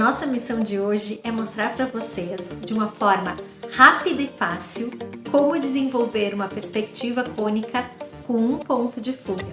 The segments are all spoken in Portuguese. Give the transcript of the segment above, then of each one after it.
nossa missão de hoje é mostrar para vocês, de uma forma rápida e fácil, como desenvolver uma perspectiva cônica com um ponto de fuga.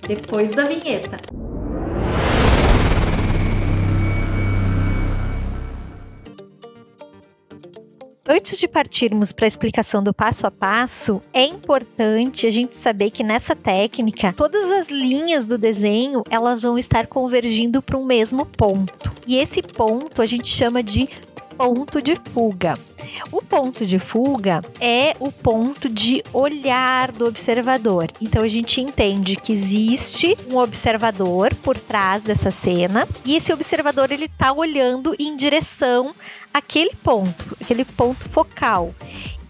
Depois da vinheta. Antes de partirmos para a explicação do passo a passo, é importante a gente saber que nessa técnica, todas as linhas do desenho, elas vão estar convergindo para um mesmo ponto. E esse ponto a gente chama de ponto de fuga. O ponto de fuga é o ponto de olhar do observador. Então a gente entende que existe um observador por trás dessa cena e esse observador ele está olhando em direção àquele ponto focal.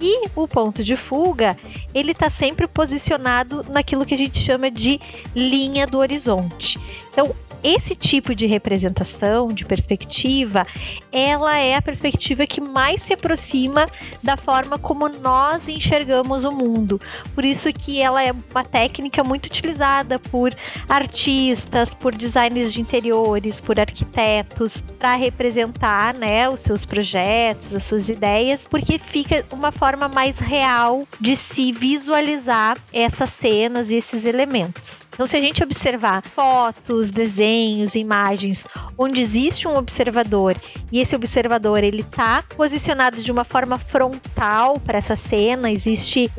E o ponto de fuga, ele está sempre posicionado naquilo que a gente chama de linha do horizonte. Então, esse tipo de representação, de perspectiva, ela é a perspectiva que mais se aproxima da forma como nós enxergamos o mundo. Por isso que ela é uma técnica muito utilizada por artistas, por designers de interiores, por arquitetos, para representar, né, os seus projetos, as suas ideias, porque fica uma forma mais real de se visualizar essas cenas e esses elementos. Então, se a gente observar fotos, desenhos, imagens, onde existe um observador e esse observador ele está posicionado de uma forma frontal para essa cena, existe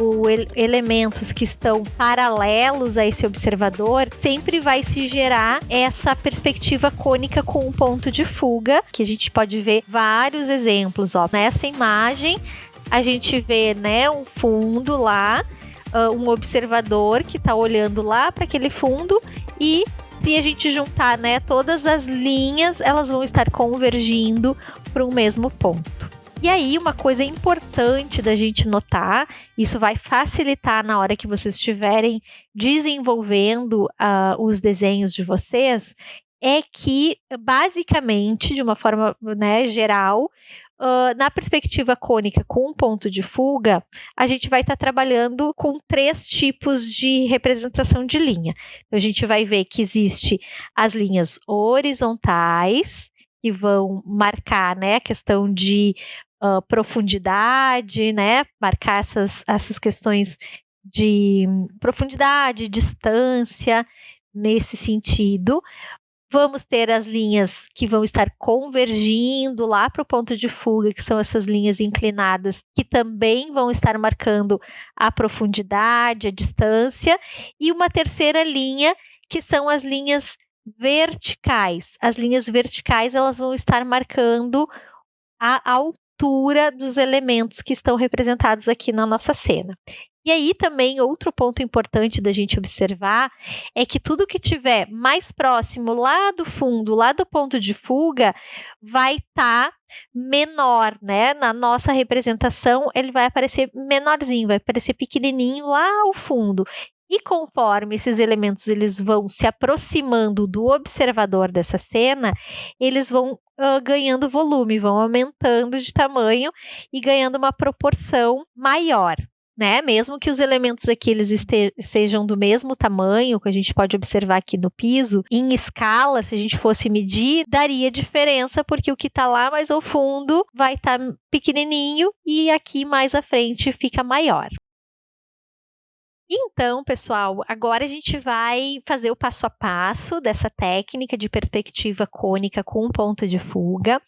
elementos que estão paralelos a esse observador, sempre vai se gerar essa perspectiva cônica com um ponto de fuga, que a gente pode ver vários exemplos. Nessa imagem, a gente vê, né, um fundo lá, um observador que está olhando lá para aquele fundo e se a gente juntar, né, todas as linhas, elas vão estar convergindo para um mesmo ponto. E aí, uma coisa importante da gente notar, isso vai facilitar na hora que vocês estiverem desenvolvendo os desenhos de vocês, é que, basicamente, de uma forma, né, geral, na perspectiva cônica com um ponto de fuga, a gente vai estar trabalhando com 3 tipos de representação de linha. Então, a gente vai ver que existe as linhas horizontais, que vão marcar, né, a questão de profundidade, né, marcar essas questões de profundidade, distância, nesse sentido. Vamos ter as linhas que vão estar convergindo lá para o ponto de fuga, que são essas linhas inclinadas, que também vão estar marcando a profundidade, a distância. E uma terceira linha, que são as linhas verticais. As linhas verticais, elas vão estar marcando a altura dos elementos que estão representados aqui na nossa cena. E aí também outro ponto importante da gente observar é que tudo que tiver mais próximo lá do fundo, lá do ponto de fuga, vai estar menor, né? Na nossa representação ele vai aparecer menorzinho, vai aparecer pequenininho lá ao fundo. E conforme esses elementos eles vão se aproximando do observador dessa cena, eles vão ganhando volume, vão aumentando de tamanho e ganhando uma proporção maior. Né? Mesmo que os elementos aqui eles sejam do mesmo tamanho, que a gente pode observar aqui no piso, em escala, se a gente fosse medir, daria diferença, porque o que está lá mais ao fundo vai estar pequenininho e aqui mais à frente fica maior. Então, pessoal, agora a gente vai fazer o passo a passo dessa técnica de perspectiva cônica com um ponto de fuga.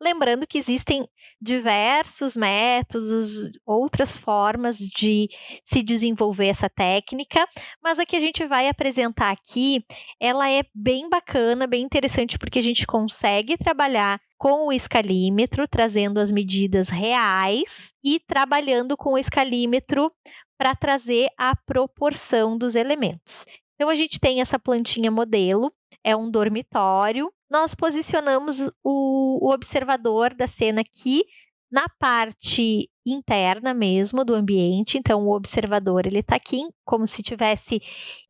Lembrando que existem diversos métodos, outras formas de se desenvolver essa técnica, mas a que a gente vai apresentar aqui, ela é bem bacana, bem interessante, porque a gente consegue trabalhar com o escalímetro, trazendo as medidas reais e trabalhando com o escalímetro para trazer a proporção dos elementos. Então, a gente tem essa plantinha modelo, é um dormitório. Nós posicionamos o observador da cena aqui na parte interna mesmo do ambiente. Então, o observador ele está aqui como se tivesse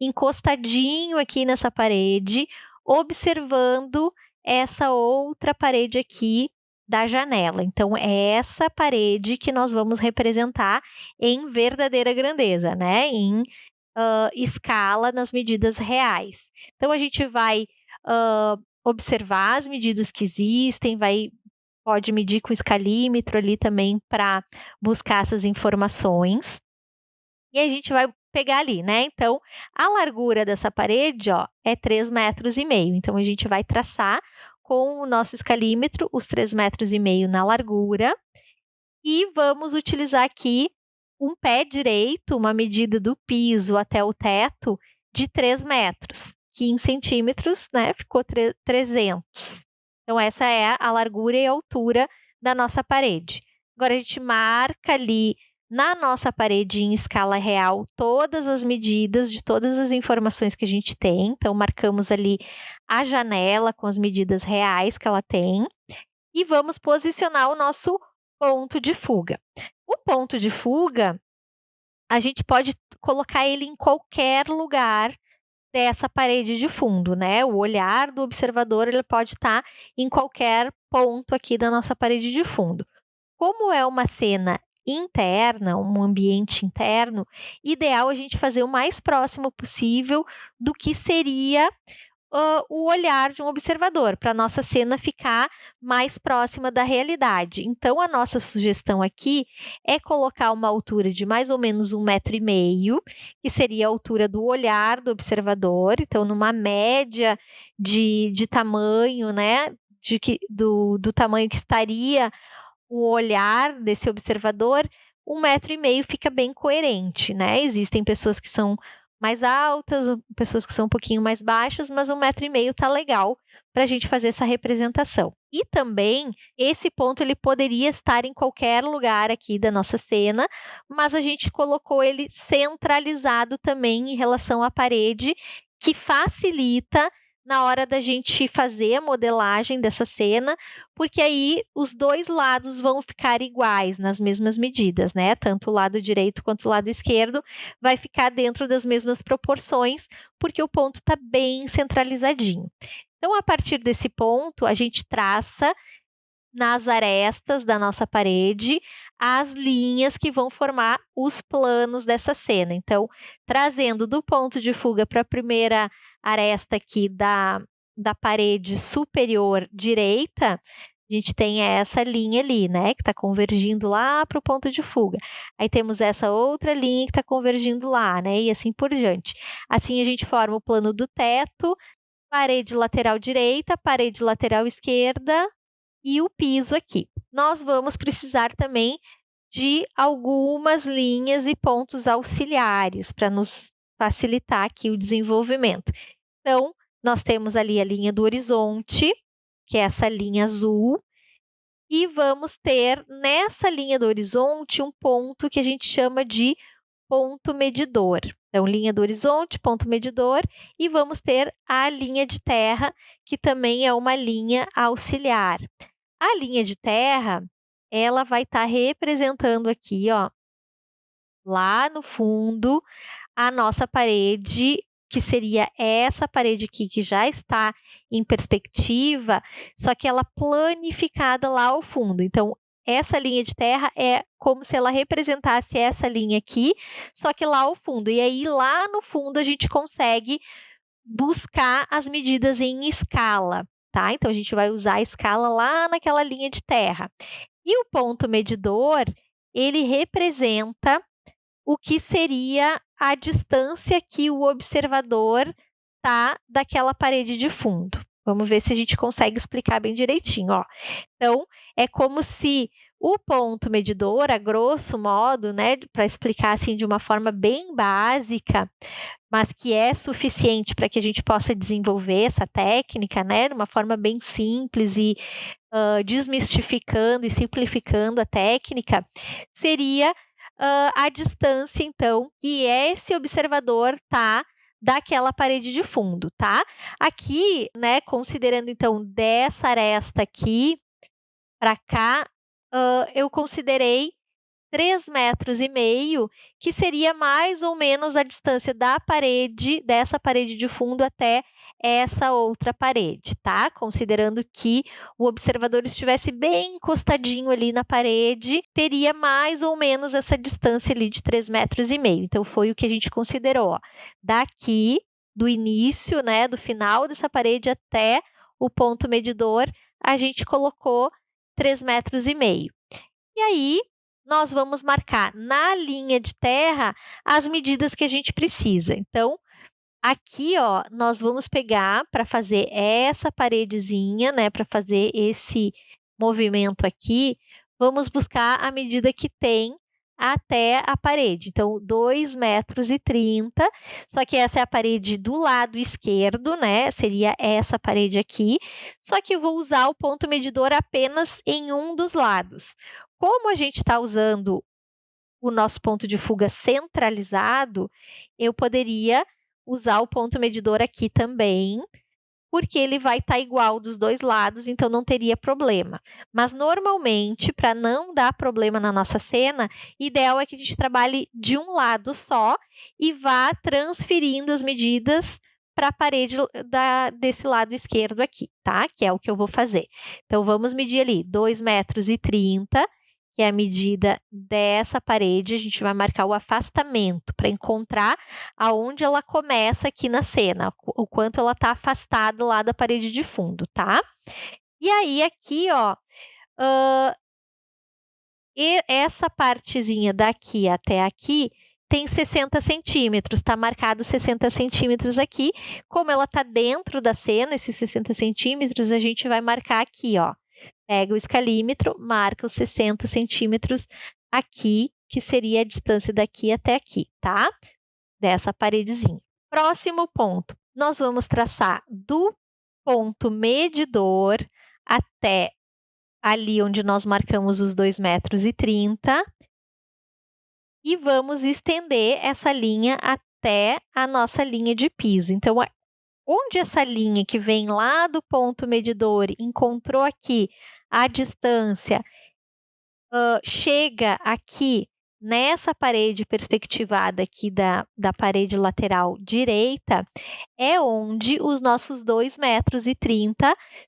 encostadinho aqui nessa parede, observando essa outra parede aqui da janela. Então, é essa parede que nós vamos representar em verdadeira grandeza, né? Em escala, nas medidas reais. Então, a gente vai observar as medidas que existem, pode medir com o escalímetro ali também para buscar essas informações. E a gente vai pegar ali, né? Então, a largura dessa parede, ó, é 3,5 metros. Então, a gente vai traçar com o nosso escalímetro os 3,5 metros na largura. E vamos utilizar aqui um pé direito, uma medida do piso até o teto de 3 metros, que em centímetros, né, ficou 300. Então, essa é a largura e a altura da nossa parede. Agora, a gente marca ali na nossa parede em escala real todas as medidas de todas as informações que a gente tem. Então, marcamos ali a janela com as medidas reais que ela tem e vamos posicionar o nosso ponto de fuga. O ponto de fuga, a gente pode colocar ele em qualquer lugar dessa parede de fundo, né? O olhar do observador ele pode estar em qualquer ponto aqui da nossa parede de fundo. Como é uma cena interna, um ambiente interno, ideal a gente fazer o mais próximo possível do que seria o olhar de um observador, para a nossa cena ficar mais próxima da realidade. Então, a nossa sugestão aqui é colocar uma altura de mais ou menos 1,5 metro, que seria a altura do olhar do observador. Então, numa média de tamanho, né, do tamanho que estaria o olhar desse observador, 1,5 metro fica bem coerente, né? Existem pessoas que são mais altas, pessoas que são um pouquinho mais baixas, mas 1,5 metro tá legal para a gente fazer essa representação. E também, esse ponto ele poderia estar em qualquer lugar aqui da nossa cena, mas a gente colocou ele centralizado também em relação à parede, que facilita na hora da gente fazer a modelagem dessa cena, porque aí os dois lados vão ficar iguais nas mesmas medidas, né? Tanto o lado direito quanto o lado esquerdo vai ficar dentro das mesmas proporções, porque o ponto está bem centralizadinho. Então, a partir desse ponto, a gente traça nas arestas da nossa parede as linhas que vão formar os planos dessa cena. Então, trazendo do ponto de fuga para a primeira aresta aqui da parede superior direita, a gente tem essa linha ali, né, que está convergindo lá para o ponto de fuga. Aí temos essa outra linha que está convergindo lá, né, e assim por diante. Assim a gente forma o plano do teto, parede lateral direita, parede lateral esquerda e o piso aqui. Nós vamos precisar também de algumas linhas e pontos auxiliares para nos facilitar aqui o desenvolvimento. Então, nós temos ali a linha do horizonte, que é essa linha azul, e vamos ter nessa linha do horizonte um ponto que a gente chama de ponto medidor. Então, linha do horizonte, ponto medidor, e vamos ter a linha de terra, que também é uma linha auxiliar. A linha de terra, ela vai estar representando aqui, ó, lá no fundo, a nossa parede, que seria essa parede aqui, que já está em perspectiva, só que ela planificada lá ao fundo. Então, essa linha de terra é como se ela representasse essa linha aqui, só que lá ao fundo. E aí, lá no fundo, a gente consegue buscar as medidas em escala, tá? Então, a gente vai usar a escala lá naquela linha de terra. E o ponto medidor, ele representa o que seria a distância que o observador está daquela parede de fundo. Vamos ver se a gente consegue explicar bem direitinho, ó. Então, é como se o ponto medidor, a grosso modo, né, para explicar assim de uma forma bem básica, mas que é suficiente para que a gente possa desenvolver essa técnica, né, de uma forma bem simples e desmistificando e simplificando a técnica, seria a distância, então, que esse observador está daquela parede de fundo, tá? Aqui, né, considerando, então, dessa aresta aqui para cá, eu considerei 3,5 metros, que seria mais ou menos a distância da parede, dessa parede de fundo até essa outra parede, tá? Considerando que o observador estivesse bem encostadinho ali na parede, teria mais ou menos essa distância ali de 3,5 metros. Então, foi o que a gente considerou, ó. Daqui, do início, né, do final dessa parede até o ponto medidor, a gente colocou 3,5 metros. E aí, nós vamos marcar na linha de terra as medidas que a gente precisa. Então, aqui, ó, nós vamos pegar para fazer essa paredezinha, né, para fazer esse movimento aqui, vamos buscar a medida que tem até a parede. Então, 2,30 metros, só que essa é a parede do lado esquerdo, né? Seria essa parede aqui, só que eu vou usar o ponto medidor apenas em um dos lados. Como a gente está usando o nosso ponto de fuga centralizado, eu poderia usar o ponto medidor aqui também, porque ele vai estar igual dos dois lados, então não teria problema. Mas normalmente, para não dar problema na nossa cena, ideal é que a gente trabalhe de um lado só e vá transferindo as medidas para a parede desse lado esquerdo aqui, tá? Que é o que eu vou fazer. Então, vamos medir ali 2,30 metros, que é a medida dessa parede. A gente vai marcar o afastamento para encontrar aonde ela começa aqui na cena, o quanto ela está afastada lá da parede de fundo, tá? E aí, aqui, ó, essa partezinha daqui até aqui tem 60 centímetros, está marcado 60 centímetros aqui. Como ela está dentro da cena, esses 60 centímetros, a gente vai marcar aqui, ó. Pega o escalímetro, marca os 60 centímetros aqui, que seria a distância daqui até aqui, tá? Dessa paredezinha. Próximo ponto, nós vamos traçar do ponto medidor até ali onde nós marcamos os 2,30 metros e vamos estender essa linha até a nossa linha de piso. Então, onde essa linha que vem lá do ponto medidor encontrou aqui a distância, chega aqui nessa parede perspectivada aqui da parede lateral direita, é onde os nossos 2,30 metros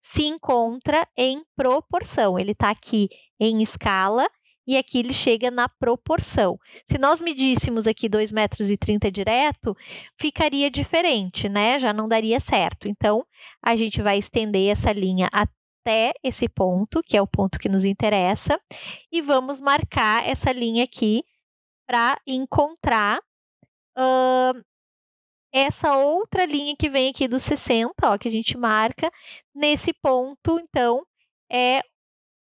se encontra em proporção. Ele está aqui em escala e aqui ele chega na proporção. Se nós medíssemos aqui 2,30 metros direto, ficaria diferente, né? Já não daria certo. Então, a gente vai estender essa linha até esse ponto, que é o ponto que nos interessa, e vamos marcar essa linha aqui para encontrar essa outra linha que vem aqui dos 60, ó, que a gente marca. Nesse ponto, então, é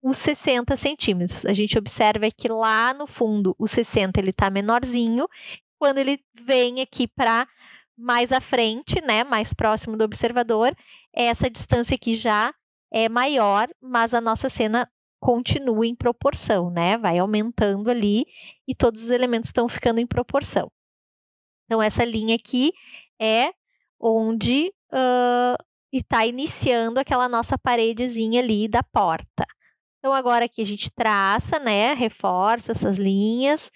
os 60 centímetros. A gente observa que lá no fundo, o 60 ele está menorzinho. Quando ele vem aqui para mais à frente, né, mais próximo do observador, essa distância aqui já é maior, mas a nossa cena continua em proporção, né? Vai aumentando ali e todos os elementos estão ficando em proporção. Então, essa linha aqui é onde está iniciando aquela nossa paredezinha ali da porta. Então, agora aqui a gente traça, né? Reforça essas linhas.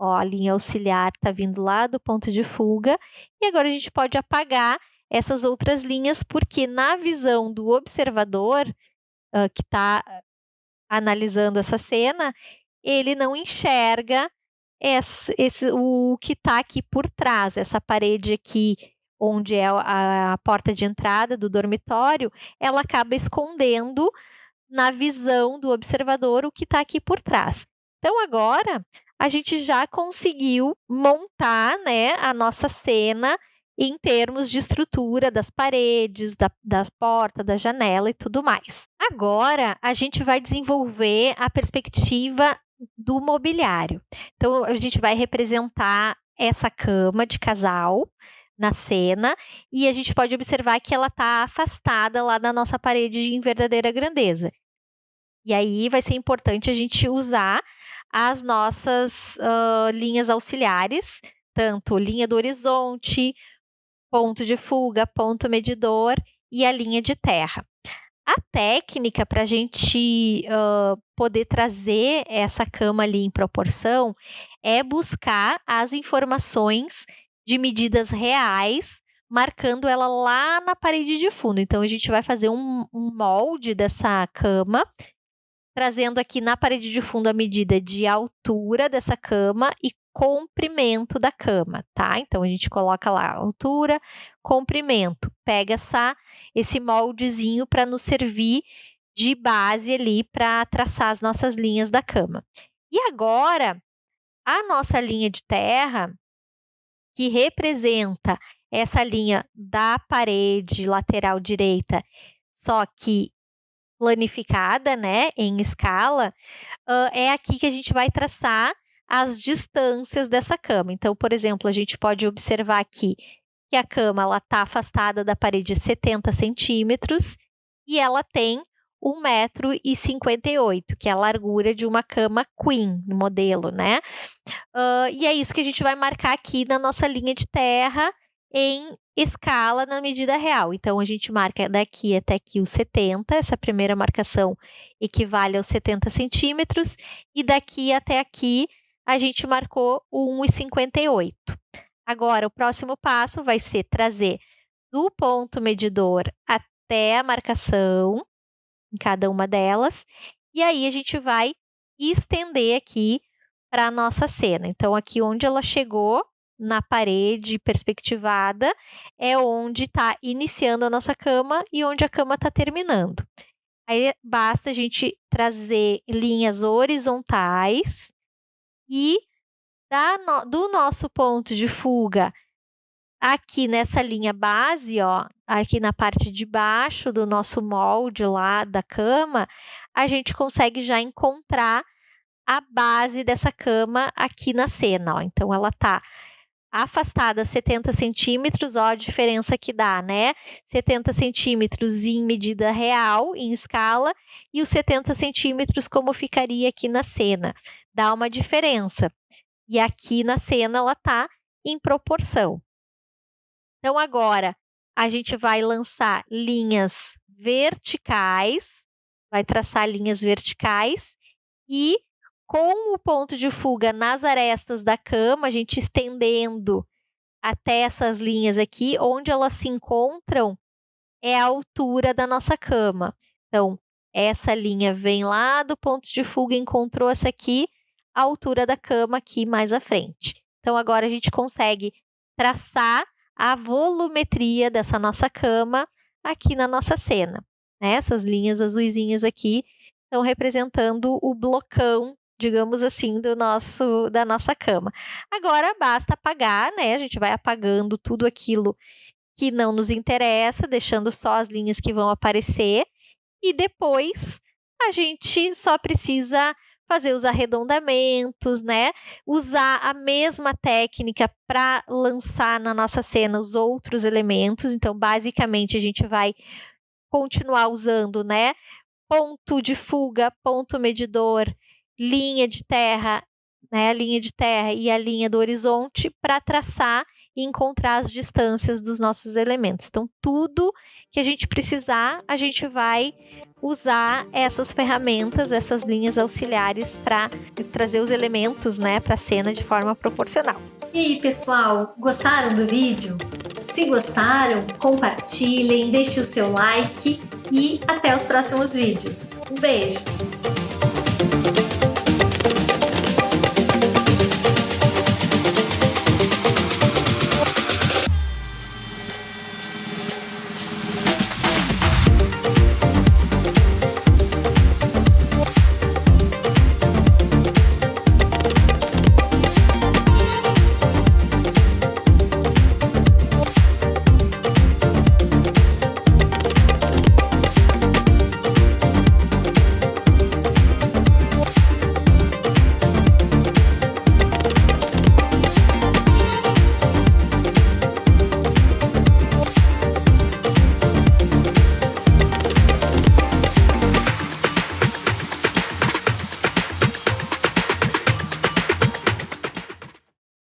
Ó, a linha auxiliar está vindo lá do ponto de fuga. E agora a gente pode apagar essas outras linhas, porque na visão do observador que está analisando essa cena, ele não enxerga o que está aqui por trás, essa parede aqui, onde é a porta de entrada do dormitório, ela acaba escondendo na visão do observador o que está aqui por trás. Então, agora, a gente já conseguiu montar, né, a nossa cena em termos de estrutura das paredes, das portas, da janela e tudo mais. Agora, a gente vai desenvolver a perspectiva do mobiliário. Então, a gente vai representar essa cama de casal na cena e a gente pode observar que ela está afastada lá da nossa parede em verdadeira grandeza. E aí vai ser importante a gente usar as nossas linhas auxiliares, tanto linha do horizonte, ponto de fuga, ponto medidor e a linha de terra. A técnica para a gente poder trazer essa cama ali em proporção é buscar as informações de medidas reais, marcando ela lá na parede de fundo. Então, a gente vai fazer um molde dessa cama, trazendo aqui na parede de fundo a medida de altura dessa cama e comprimento da cama, tá? Então, a gente coloca lá altura, comprimento, pega esse moldezinho para nos servir de base ali para traçar as nossas linhas da cama. E agora, a nossa linha de terra, que representa essa linha da parede lateral direita, só que planificada, né, em escala, é aqui que a gente vai traçar as distâncias dessa cama. Então, por exemplo, a gente pode observar aqui que a cama está afastada da parede 70 centímetros e ela tem 1,58 m, que é a largura de uma cama queen, no modelo, né? E é isso que a gente vai marcar aqui na nossa linha de terra em escala na medida real. Então, a gente marca daqui até aqui os 70, essa primeira marcação equivale aos 70 centímetros, e daqui até aqui a gente marcou o 1,58. Agora, o próximo passo vai ser trazer do ponto medidor até a marcação, em cada uma delas, e aí a gente vai estender aqui para a nossa cena. Então, aqui onde ela chegou, na parede perspectivada, é onde está iniciando a nossa cama e onde a cama está terminando. Aí basta a gente trazer linhas horizontais e do nosso ponto de fuga, aqui nessa linha base, ó, aqui na parte de baixo do nosso molde lá da cama, a gente consegue já encontrar a base dessa cama aqui na cena, ó. Então, ela está afastada 70 centímetros, ó a diferença que dá, né? 70 centímetros em medida real, em escala, e os 70 centímetros como ficaria aqui na cena. Dá uma diferença. E aqui na cena ela está em proporção. Então, agora, a gente vai lançar linhas verticais, vai traçar linhas verticais e com o ponto de fuga nas arestas da cama, a gente estendendo até essas linhas aqui, onde elas se encontram é a altura da nossa cama. Então, essa linha vem lá do ponto de fuga, encontrou essa aqui, a altura da cama aqui mais à frente. Então, agora a gente consegue traçar a volumetria dessa nossa cama aqui na nossa cena, né? Essas linhas azuisinhas aqui estão representando o blocão, digamos assim, da nossa cama. Agora basta apagar, né? A gente vai apagando tudo aquilo que não nos interessa, deixando só as linhas que vão aparecer, e depois a gente só precisa fazer os arredondamentos, né? Usar a mesma técnica para lançar na nossa cena os outros elementos. Então, basicamente, a gente vai continuar usando, né? Ponto de fuga, ponto medidor, linha de terra, né? A linha de terra e a linha do horizonte para traçar e encontrar as distâncias dos nossos elementos. Então, tudo que a gente precisar, a gente vai usar essas ferramentas, essas linhas auxiliares para trazer os elementos, né, para a cena de forma proporcional. E aí, pessoal, gostaram do vídeo? Se gostaram, compartilhem, deixem o seu like e até os próximos vídeos. Um beijo!